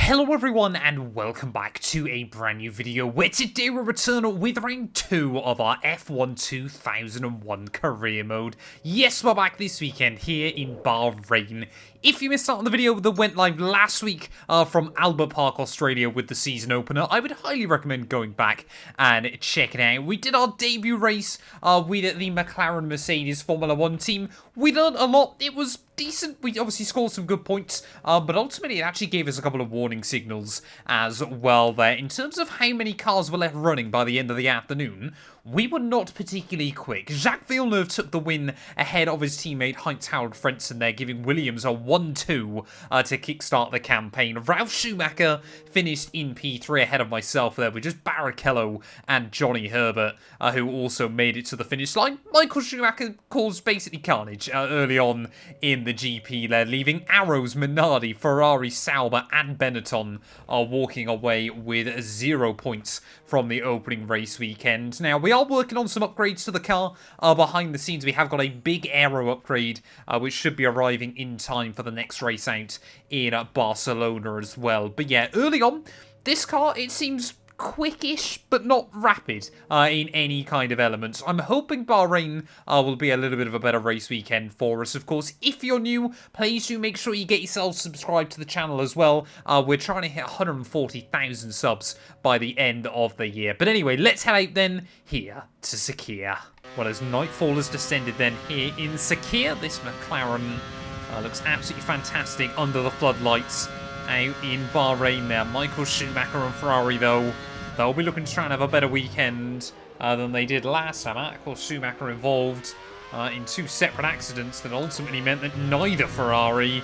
Hello everyone and welcome back to a brand new video where today we return with round 2 of our F1 2001 career mode. Yes, we're back this weekend here in Bahrain. If you missed out on the video that went live last week from Albert Park, Australia with the season opener, I would highly recommend going back and checking it out. We did our debut race with the McLaren Mercedes Formula 1 team. We learned a lot. It was decent. We obviously scored some good points, but ultimately it actually gave us a couple of warning signals as well there. In terms of how many cars were left running by the end of the afternoon, we were not particularly quick. Jacques Villeneuve took the win ahead of his teammate Heinz-Harald Frentzen there, giving Williams a 1-2 to kickstart the campaign. Ralf Schumacher finished in P3 ahead of myself there with just Barrichello and Johnny Herbert, who also made it to the finish line. Michael Schumacher caused basically carnage early on in the GP there, leaving Arrows, Minardi, Ferrari, Sauber and Benetton walking away with 0 points from the opening race weekend. Now, we are working on some upgrades to the car. Behind the scenes, we have got a big aero upgrade, which should be arriving in time for the next race out in Barcelona as well. But yeah, early on, this car, it seems quickish, but not rapid in any kind of elements. I'm hoping Bahrain will be a little bit of a better race weekend for us. Of course, if you're new, please do make sure you get yourself subscribed to the channel as well. We're trying to hit 140,000 subs by the end of the year. But anyway, let's head out then here to Sakhir. Well, as nightfall has descended then here in Sakhir, this McLaren looks absolutely fantastic under the floodlights out in Bahrain there. Michael Schumacher and Ferrari, though, they'll be looking to try and have a better weekend than they did last time. Of course, Schumacher involved in 2 separate accidents that ultimately meant that neither Ferrari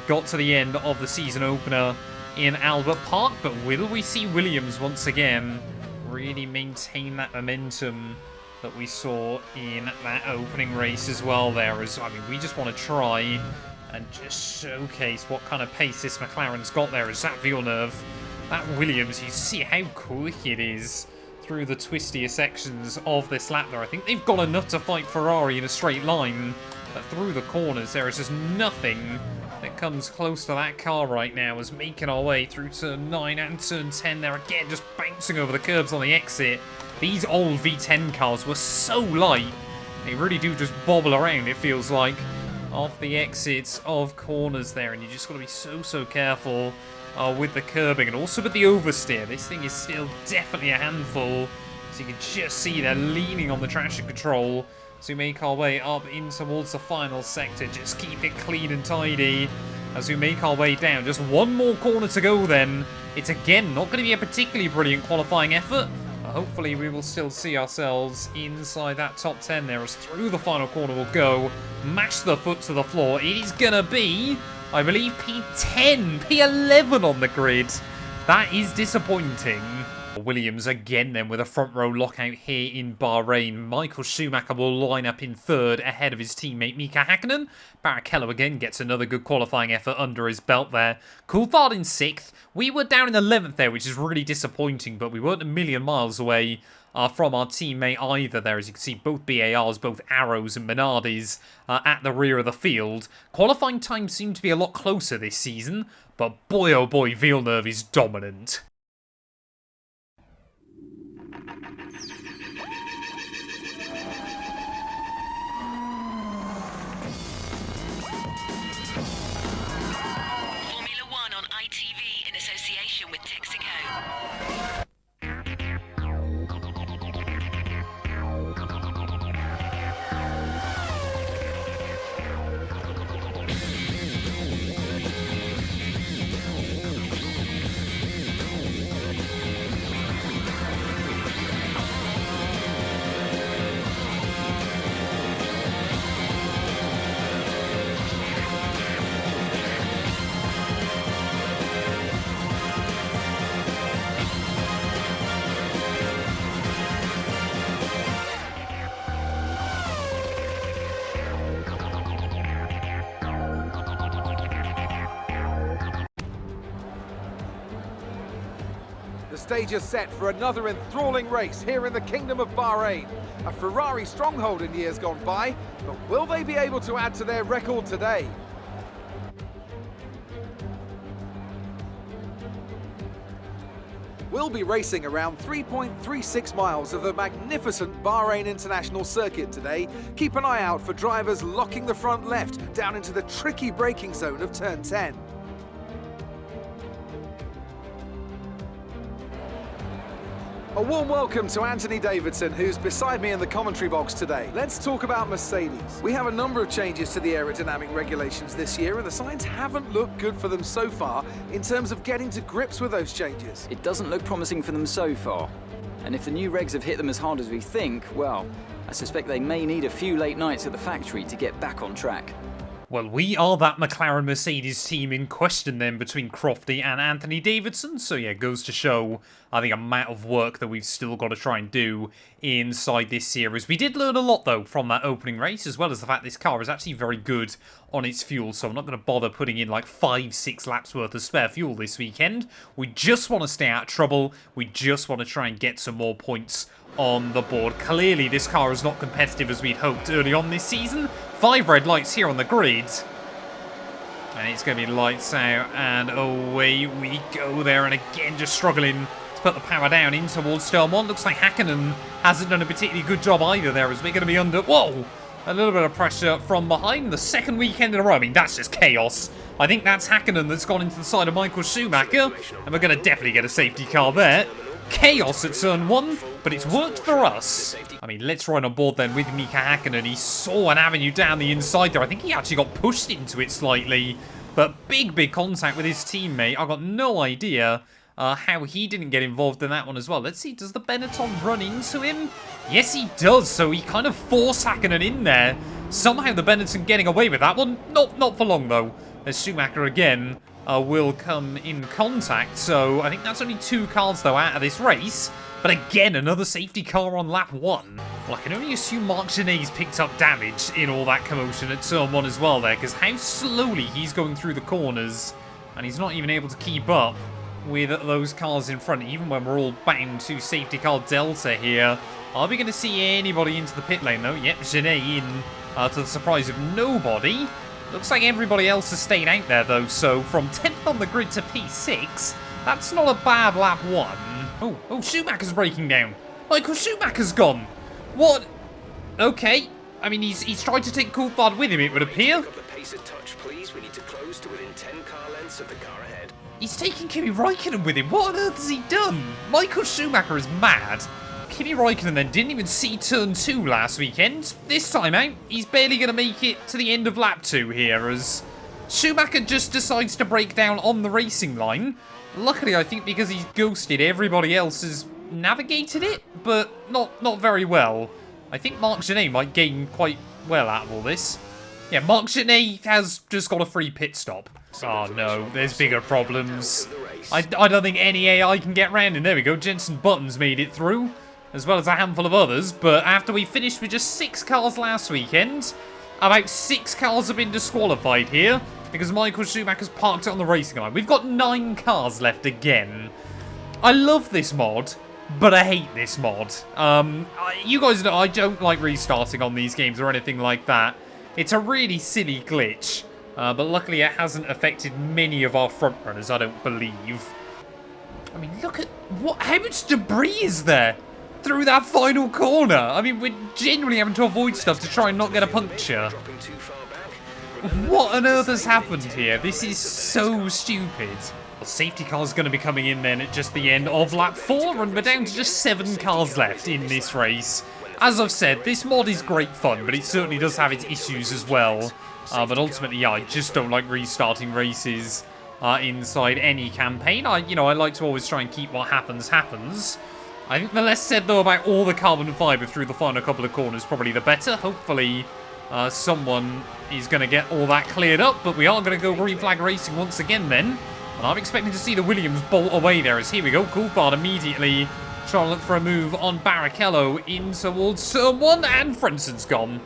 got to the end of the season opener in Albert Park. But will we see Williams once again really maintain that momentum that we saw in that opening race as well there? I mean, we just want to try and just showcase what kind of pace this McLaren's got there. Is that Villeneuve? That Williams, you see how quick it is through the twistier sections of this lap there. I think they've got enough to fight Ferrari in a straight line, but through the corners there is just nothing that comes close to that car right now, as making our way through turn 9 and turn 10 there. Again, just bouncing over the curbs on the exit. These old V10 cars were so light, they really do just bobble around, it feels like, off the exits of corners there, and you just got to be so careful with the curbing and also with the oversteer. This thing is still definitely a handful, so you can just see they're leaning on the traction control as we make our way up in towards the final sector. Just keep it clean and tidy as we make our way down. Just one more corner to go then. It's again not going to be a particularly brilliant qualifying effort. Hopefully we will still see ourselves inside that top 10 there, as through the final corner we'll go. Mash the foot to the floor. It is going to be, I believe, P10, P11 on the grid. That is disappointing. Williams again then with a front row lockout here in Bahrain. Michael Schumacher will line up in 3rd ahead of his teammate Mika Hakkinen. Barrichello again gets another good qualifying effort under his belt there. Coulthard in 6th. We were down in 11th there, which is really disappointing, but we weren't a million miles away from our teammate either there. As you can see, both BARs, both Arrows and Minardis at the rear of the field. Qualifying times seem to be a lot closer this season, but boy oh boy, Villeneuve is dominant. The stage is set for another enthralling race here in the Kingdom of Bahrain. A Ferrari stronghold in years gone by, but will they be able to add to their record today? We'll be racing around 3.36 miles of the magnificent Bahrain International Circuit today. Keep an eye out for drivers locking the front left down into the tricky braking zone of turn 10. A warm welcome to Anthony Davidson, who's beside me in the commentary box today. Let's talk about Mercedes. We have a number of changes to the aerodynamic regulations this year, and the signs haven't looked good for them so far in terms of getting to grips with those changes. It doesn't look promising for them so far. And if the new regs have hit them as hard as we think, well, I suspect they may need a few late nights at the factory to get back on track. Well, we are that McLaren Mercedes team in question then between Crofty and Anthony Davidson. So yeah, goes to show, I think, amount of work that we've still got to try and do inside this series. We did learn a lot, though, from that opening race, as well as the fact this car is actually very good on its fuel. So I'm not going to bother putting in like 5-6 laps worth of spare fuel this weekend. We just want to stay out of trouble. We just want to try and get some more points on the board. Clearly, this car is not competitive as we'd hoped early on this season. 5 red lights here on the grid. And it's going to be lights out, and away we go there. And again, just struggling to put the power down in towards turn 1. Looks like Hakkinen hasn't done a particularly good job either there, as we're going to be under... Whoa! A little bit of pressure from behind. The second weekend in a row. I mean, that's just chaos. I think that's Hakkinen that's gone into the side of Michael Schumacher. And we're going to definitely get a safety car there. Chaos at turn 1, but it's worked for us. I mean, let's ride on board then with Mika Hakkinen. He saw an avenue down the inside there. I think he actually got pushed into it slightly. But big contact with his teammate. I've got no idea how he didn't get involved in that one as well. Let's see, does the Benetton run into him? Yes, he does. So he kind of forced Hakkinen in there. Somehow the Benetton getting away with that one. Not for long, though. As Schumacher again will come in contact. So I think that's only 2 cars, though, out of this race. But again, another safety car on lap 1. Well, I can only assume Marc Gené's picked up damage in all that commotion at turn 1 as well there, because how slowly he's going through the corners, and he's not even able to keep up with those cars in front, even when we're all bound to safety car delta here. Are we going to see anybody into the pit lane, though? Yep, Gené in to the surprise of nobody. Looks like everybody else has stayed out there, though, so from 10th on the grid to P6, that's not a bad lap 1. Oh, Schumacher's breaking down. Michael Schumacher's gone. What? Okay. I mean, he's tried to take Coulthard with him, it would appear. He's taking Kimi Räikkönen with him. What on earth has he done? Michael Schumacher is mad. Kimi Räikkönen then didn't even see turn 2 last weekend. This time out, he's barely going to make it to the end of lap 2 here, as Schumacher just decides to break down on the racing line. Luckily, I think because he's ghosted, everybody else has navigated it, but not very well. I think Marc Gené might gain quite well out of all this. Yeah, Marc Gené has just got a free pit stop. Oh no, there's bigger problems. I don't think any AI can get round him. There we go, Jenson Button's made it through, as well as a handful of others. But after we finished with just 6 cars last weekend, about 6 cars have been disqualified here, because Michael Schumacher's parked it on the racing line. We've got 9 cars left again. I love this mod, but I hate this mod. You guys know I don't like restarting on these games or anything like that. It's a really silly glitch, but luckily it hasn't affected many of our front runners, I don't believe. I mean, look at how much debris is there through that final corner. I mean, we're genuinely having to avoid stuff to try and not get a puncture. What on earth has happened here? This is so stupid. Safety car's going to be coming in then at just the end of lap 4, and we're down to just 7 cars left in this race. As I've said, this mod is great fun, but it certainly does have its issues as well. But ultimately, yeah, I just don't like restarting races inside any campaign. I like to always try and keep what happens. I think the less said, though, about all the carbon fibre through the final couple of corners, probably the better. Hopefully, someone is going to get all that cleared up, but we are going to go green flag racing once again then. And I'm expecting to see the Williams bolt away there, as here we go. Coulthard immediately trying to look for a move on Barrichello in towards turn 1, and Frenson's gone.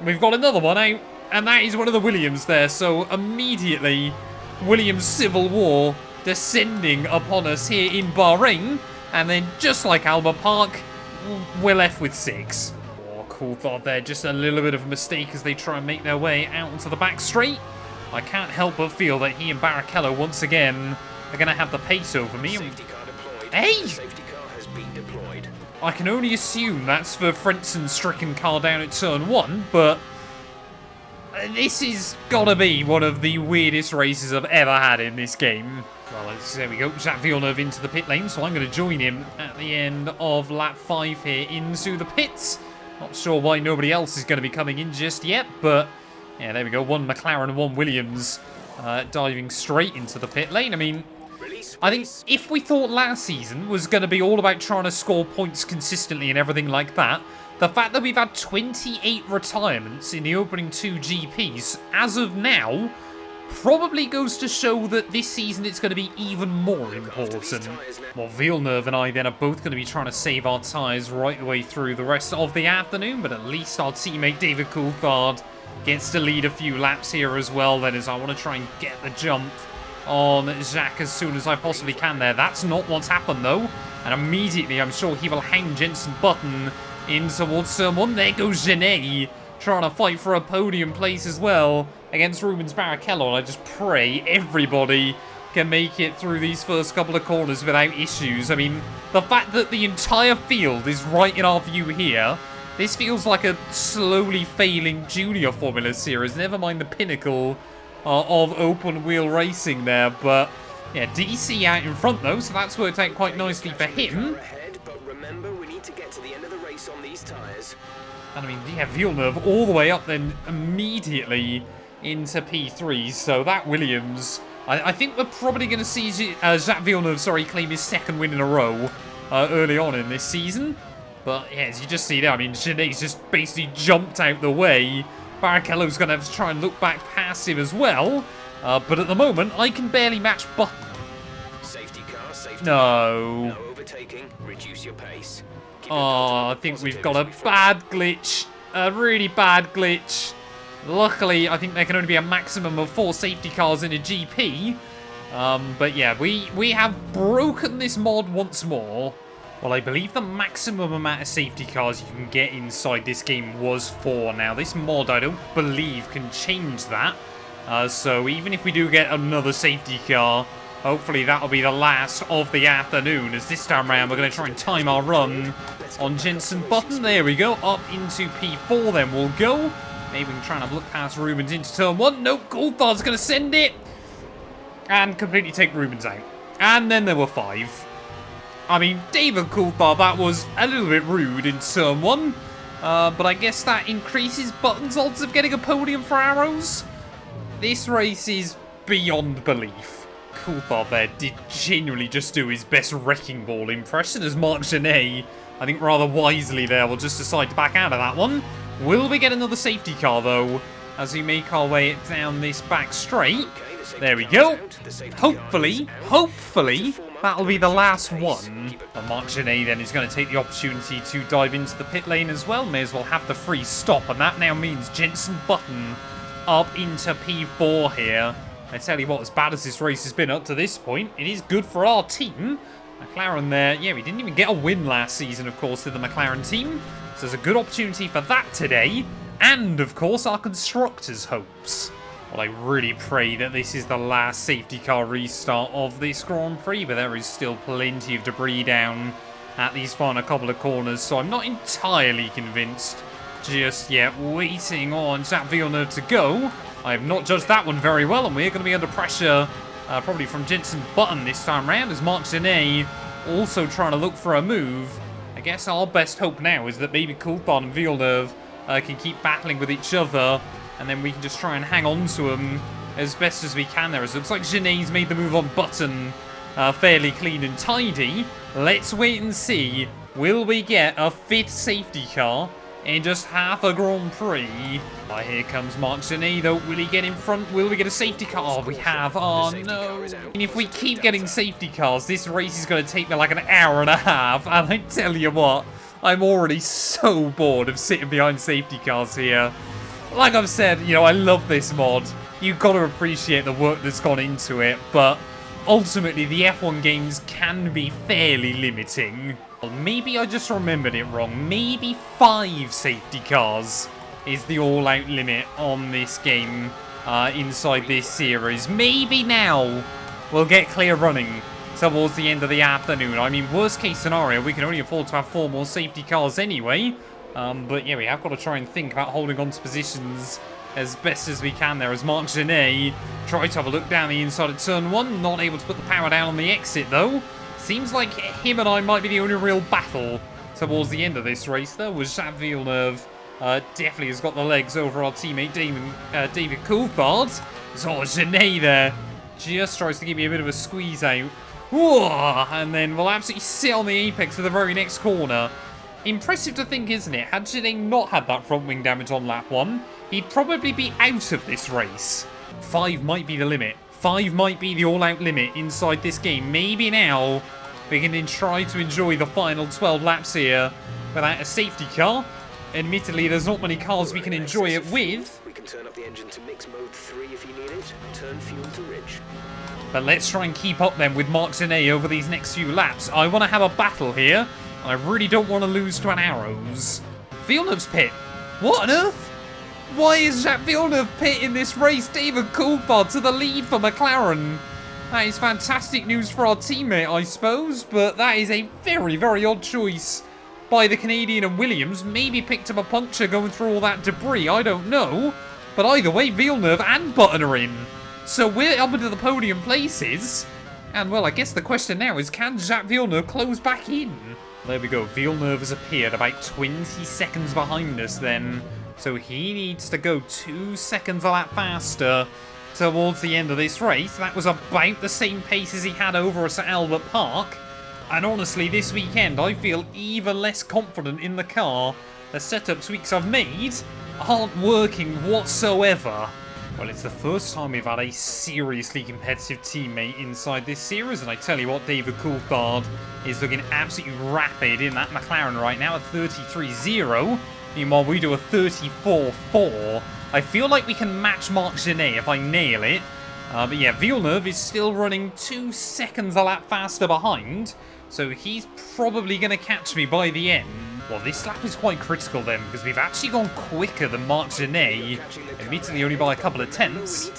We've got another one out, and that is one of the Williams there. So immediately, Williams Civil War descending upon us here in Bahrain. And then, just like Albert Park, we're left with 6. Oh, Coulthard there, just a little bit of a mistake as they try and make their way out onto the back straight. I can't help but feel that he and Barrichello, once again, are going to have the pace over me. Hey! Safety car has been deployed. I can only assume that's for Frenson's stricken car down at turn 1, but this is gotta be one of the weirdest races I've ever had in this game. Well, there we go. Jacques Villeneuve into the pit lane, so I'm going to join him at the end of lap 5 here into the pits. Not sure why nobody else is going to be coming in just yet, but yeah, there we go. One McLaren and one Williams diving straight into the pit lane. I mean, I think if we thought last season was going to be all about trying to score points consistently and everything like that, the fact that we've had 28 retirements in the opening 2 GPs, as of now, probably goes to show that this season it's going to be even more important. Well, Villeneuve and I then are both going to be trying to save our tyres right the way through the rest of the afternoon, but at least our teammate David Coulthard gets to lead a few laps here as well, then, as I want to try and get the jump on Jacques as soon as I possibly can there. That's not what's happened, though, and immediately I'm sure he will hang Jenson Button in towards turn 1. There goes Genet, trying to fight for a podium place as well against Rubens Barrichello, and I just pray everybody can make it through these first couple of corners without issues. I mean, the fact that the entire field is right in our view here, this feels like a slowly failing junior Formula Series, never mind the pinnacle of open wheel racing there. But yeah, DC out in front though, so that's worked out quite nicely for him. But remember, we need to get to the end of the race on these tyres. And I mean, yeah, Villeneuve all the way up then immediately into P3. So that Williams, I think we're probably going to see Jacques Villeneuve, claim his second win in a row early on in this season. But yeah, as you just see there, I mean, Genet's just basically jumped out the way. Barrichello's going to have to try and look back past him as well. But at the moment, I can barely match Button. Safety car, safety No. car. No overtaking. Reduce your pace. Oh, I think we've got a bad glitch. A really bad glitch. Luckily, I think there can only be a maximum of 4 safety cars in a GP. But yeah, we have broken this mod once more. Well, I believe the maximum amount of safety cars you can get inside this game was 4. Now, this mod, I don't believe, can change that. So even if we do get another safety car, hopefully that'll be the last of the afternoon, as this time around we're going to try and time our run on Jenson Button. There we go, up into P4 then we'll go. Maybe we can try and look past Rubens into turn 1. Nope, Coulthard's going to send it. And completely take Rubens out. And then there were 5. I mean, David Coulthard, that was a little bit rude in turn 1. But I guess that increases Button's odds of getting a podium for Arrows. This race is beyond belief. Coulthard there did genuinely just do his best wrecking ball impression, as Marc Genet, I think rather wisely there, will just decide to back out of that one. Will we get another safety car though, as we make our way down this back straight? There we go. Hopefully, that'll be the last one. And Marc Genet then is going to take the opportunity to dive into the pit lane as well. May as well have the free stop, and that now means Jenson Button up into P4 here. I tell you what, as bad as this race has been up to this point, it is good for our team. McLaren there, yeah, we didn't even get a win last season, of course, with the McLaren team. So there's a good opportunity for that today. And, of course, our constructors' hopes. Well, I really pray that this is the last safety car restart of this Grand Prix, but there is still plenty of debris down at these final couple of corners, so I'm not entirely convinced just yet. Waiting on Jacques Villeneuve to go. I have not judged that one very well, and we're going to be under pressure probably from Jenson Button this time round, as Marc Genet also trying to look for a move. I guess our best hope now is that maybe Coulthard and Villeneuve can keep battling with each other, and then we can just try and hang on to them as best as we can there. As it looks like Genet's made the move on Button fairly clean and tidy. Let's wait and see. Will we get a 5th safety car in just half a Grand Prix? Here comes Marc Genet though. Will he get in front? Will we get a safety car? Oh, we have. Oh no. And if we keep getting safety cars, this race is going to take me like an hour and a half. And I tell you what, I'm already so bored of sitting behind safety cars here. Like I've said, you know, I love this mod. You've got to appreciate the work that's gone into it, but ultimately the F1 games can be fairly limiting. Well, maybe I just remembered it wrong. Maybe 5 safety cars is the all-out limit on this game inside this series. Maybe now we'll get clear running towards the end of the afternoon. I mean, worst case scenario, we can only afford to have 4 more safety cars anyway. But yeah, we have got to try and think about holding on to positions as best as we can there, as Marc Genet tried to have a look down the inside of turn 1, not able to put the power down on the exit though. Seems like him and I might be the only real battle towards the end of this race though, as Jacques Villeneuve definitely has got the legs over our teammate David Coulthard. So Genet there just tries to give me a bit of a squeeze out. Whoa, and then we'll absolutely sit on the apex for the very next corner. Impressive to think, isn't it? Had Genet not had that front wing damage on lap 1, he'd probably be out of this race. 5 might be the limit. 5 might be the all-out limit inside this game. Maybe now we can then try to enjoy the final 12 laps here without a safety car. Admittedly, there's not many cars we can enjoy it with. We can turn up the engine to mix mode 3 if you need it. Turn fuel to rich. But let's try and keep up then with Marc Genet over these next few laps. I want to have a battle here. I really don't want to lose to an Arrows. Villeneuve's pit. What on earth? Why is Jacques Villeneuve pit in this race? David Coulthard to the lead for McLaren. That is fantastic news for our teammate, I suppose, but that is a very, very odd choice by the Canadian and Williams. Maybe picked up a puncture going through all that debris, I don't know. But either way, Villeneuve and Button are in. So we're up into the podium places. And well, I guess the question now is, can Jacques Villeneuve close back in? There we go, Villeneuve has appeared about 20 seconds behind us then. So he needs to go 2 seconds a lap faster towards the end of this race. That was about the same pace as he had over us at Albert Park. And honestly, this weekend, I feel even less confident in the car. The setup tweaks I've made aren't working whatsoever. Well, it's the first time we've had a seriously competitive teammate inside this series, and I tell you what, David Coulthard is looking absolutely rapid in that McLaren right now at 33.0. Meanwhile, we do a 34.4. I feel like we can match Marc Genet if I nail it. But yeah, Villeneuve is still running 2 seconds a lap faster behind, so he's probably going to catch me by the end. Well, this lap is quite critical then, because we've actually gone quicker than Marc Genet, admittedly only by a couple of tenths.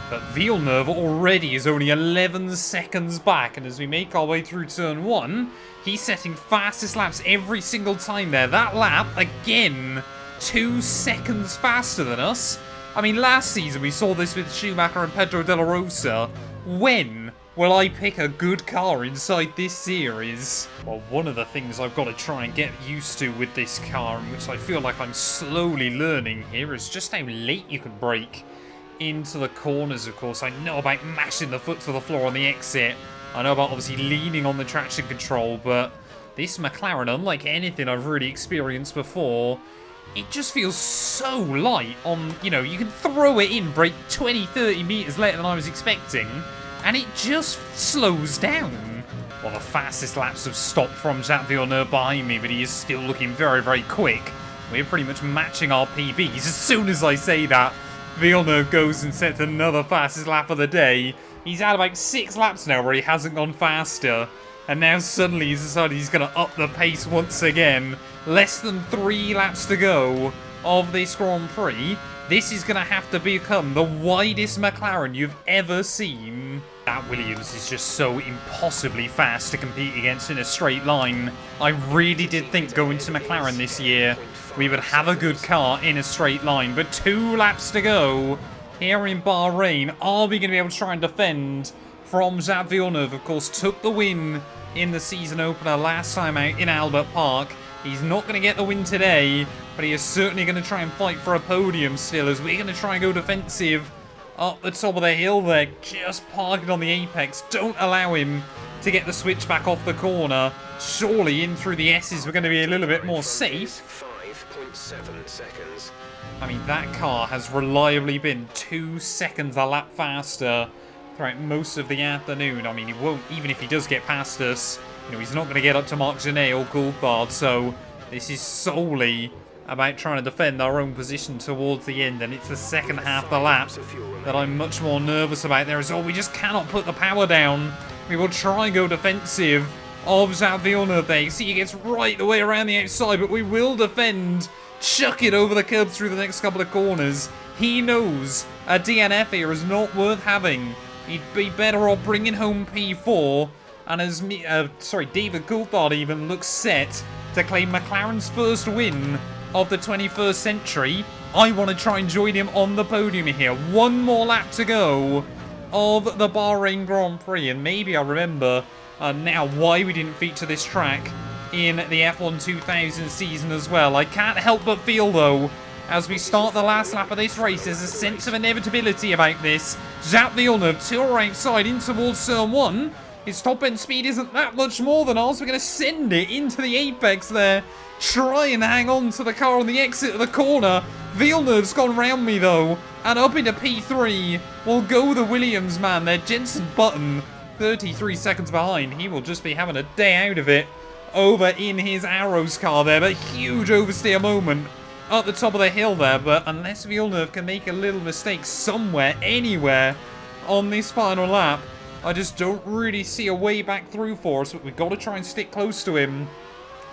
But Villeneuve already is only 11 seconds back, and as we make our way through turn 1, he's setting fastest laps every single time there. That lap, again, 2 seconds faster than us. I mean, last season we saw this with Schumacher and Pedro de la Rosa. When will I pick a good car inside this series? Well, one of the things I've got to try and get used to with this car, and which I feel like I'm slowly learning here, is just how late you can brake into the corners, of course. I know about mashing the foot to the floor on the exit. I know about obviously leaning on the traction control, but this McLaren, unlike anything I've really experienced before, it just feels so light on, you know, you can throw it in, brake 20, 30 meters later than I was expecting, and it just slows down. Well, the fastest laps have stopped from Jacques Villeneuve behind me, but he is still looking very, very quick. We're pretty much matching our PBs. As soon as I say that, Villeneuve goes and sets another fastest lap of the day. He's had about 6 laps now where he hasn't gone faster. And now suddenly he's decided he's going to up the pace once again. Less than 3 laps to go of this Grand Prix. This is going to have to become the widest McLaren you've ever seen. That Williams is just so impossibly fast to compete against in a straight line. I really did think going to McLaren this year we would have a good car in a straight line, but 2 laps to go here in Bahrain. Are we going to be able to try and defend from Jacques Villeneuve? Of course, took the win in the season opener last time out in Albert Park. He's not going to get the win today, but he is certainly going to try and fight for a podium still, as we're going to try and go defensive up the top of the hill there, just parking on the apex. Don't allow him to get the switch back off the corner. Surely in through the S's we're going to be a little bit more safe. 5.7 seconds. I mean, that car has reliably been 2 seconds a lap faster throughout most of the afternoon. I mean, he won't, even if he does get past us, you know, he's not going to get up to Marc Genet or Coulthard, so this is solely about trying to defend our own position towards the end, and it's the second half of the lap that I'm much more nervous about. There is, we just cannot put the power down. We will try and go defensive of Jacques Villeneuve there. You see he gets right the way around the outside, but we will defend. Chuck it over the curbs through the next couple of corners. He knows a DNF here is not worth having he'd be better off bringing home P4. And as David Coulthard even looks set to claim McLaren's first win of the 21st century, I want to try and join him on the podium here. One more lap to go of the Bahrain Grand Prix, and maybe I remember now why we didn't feature this track in the F1 2000 season as well. I can't help but feel, though, as we start the last lap of this race, there's a sense of inevitability about this. Jacques Villeneuve, to our outside in towards turn 1. His top end speed isn't that much more than ours. We're going to send it into the apex there. Try and hang on to the car on the exit of the corner. Villeneuve's gone round me though. And up into P3 will go the Williams man there. Jenson Button, 33 seconds behind. He will just be having a day out of it over in his Arrows car there. But huge oversteer moment at the top of the hill there. But unless Villeneuve can make a little mistake somewhere, anywhere on this final lap, I just don't really see a way back through for us, but we've got to try and stick close to him.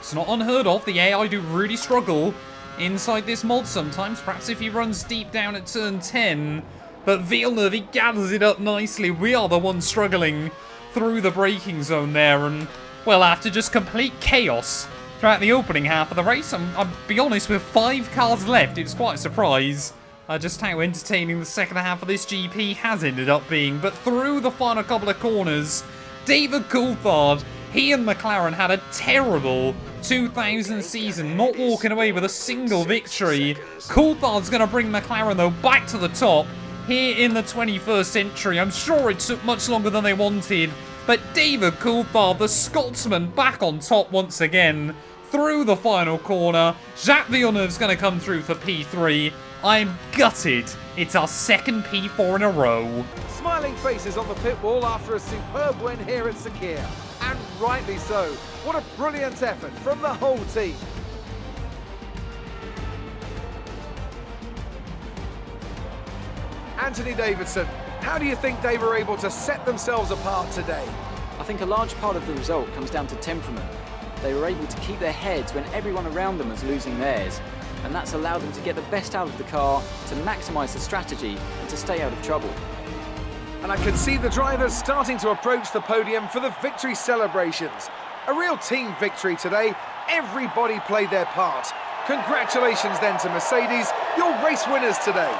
It's not unheard of. The AI do really struggle inside this mod sometimes, perhaps if he runs deep down at turn 10. But Villeneuve, he gathers it up nicely. We are the ones struggling through the braking zone there. And, well, after just complete chaos throughout the opening half of the race, I'll be honest, with 5 cars left, it's quite a surprise. Just how entertaining the second half of this GP has ended up being. But through the final couple of corners, David Coulthard, he and McLaren had a terrible 2000 season, not walking away with a single victory. Coulthard's going to bring McLaren, though, back to the top here in the 21st century. I'm sure it took much longer than they wanted, but David Coulthard, the Scotsman, back on top once again. Through the final corner, Jacques Villeneuve's going to come through for P3. I'm gutted. It's our second P4 in a row. Smiling faces on the pit wall after a superb win here at Sakir. And rightly so. What a brilliant effort from the whole team. Anthony Davidson, how do you think they were able to set themselves apart today? I think a large part of the result comes down to temperament. They were able to keep their heads when everyone around them was losing theirs. And that's allowed them to get the best out of the car, to maximise the strategy, and to stay out of trouble. And I can see the drivers starting to approach the podium for the victory celebrations. A real team victory today. Everybody played their part. Congratulations then to Mercedes, your race winners today.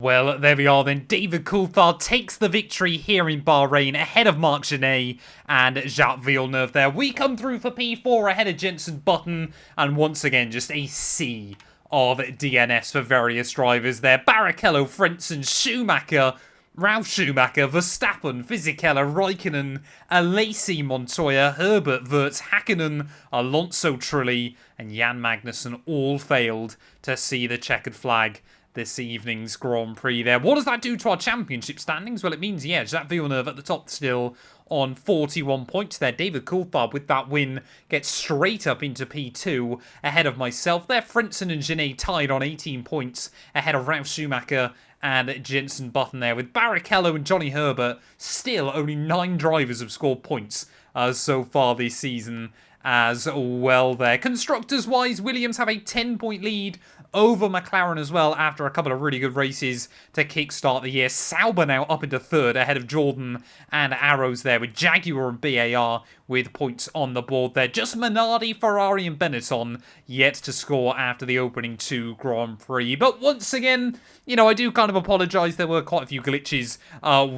Well, there we are then. David Coulthard takes the victory here in Bahrain ahead of Marc Genet and Jacques Villeneuve there. We come through for P4 ahead of Jenson Button, and once again just a sea of DNFs for various drivers there. Barrichello, Frentzen, Schumacher, Ralf Schumacher, Verstappen, Fisichella, Raikkonen, Alesi, Montoya, Herbert, Wirtz, Hakkinen, Alonso, Trulli, and Jan Magnussen all failed to see the checkered flag this evening's Grand Prix there. What does that do to our championship standings? Well, it means, yeah, Jacques Villeneuve at the top still on 41 points there. David Coulthard with that win gets straight up into P2 ahead of myself there. Frentzen and Genet tied on 18 points ahead of Ralf Schumacher and Jenson Button there, with Barrichello and Johnny Herbert still only 9 drivers have scored points so far this season as well there. Constructors-wise, Williams have a 10-point lead over McLaren as well after a couple of really good races to kickstart the year. Sauber now up into 3rd ahead of Jordan and Arrows there, with Jaguar and BAR with points on the board there. Just Minardi, Ferrari and Benetton yet to score after the opening 2 Grand Prix. But once again, you know, I do kind of apologise. There were quite a few glitches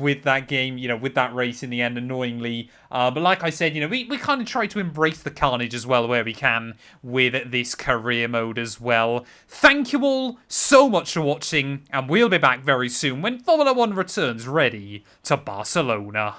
with that game, you know, with that race in the end, annoyingly. But like I said, you know, we kind of try to embrace the carnage as well where we can with this career mode as well. Thank you all so much for watching, and we'll be back very soon when Formula 1 returns ready to Barcelona.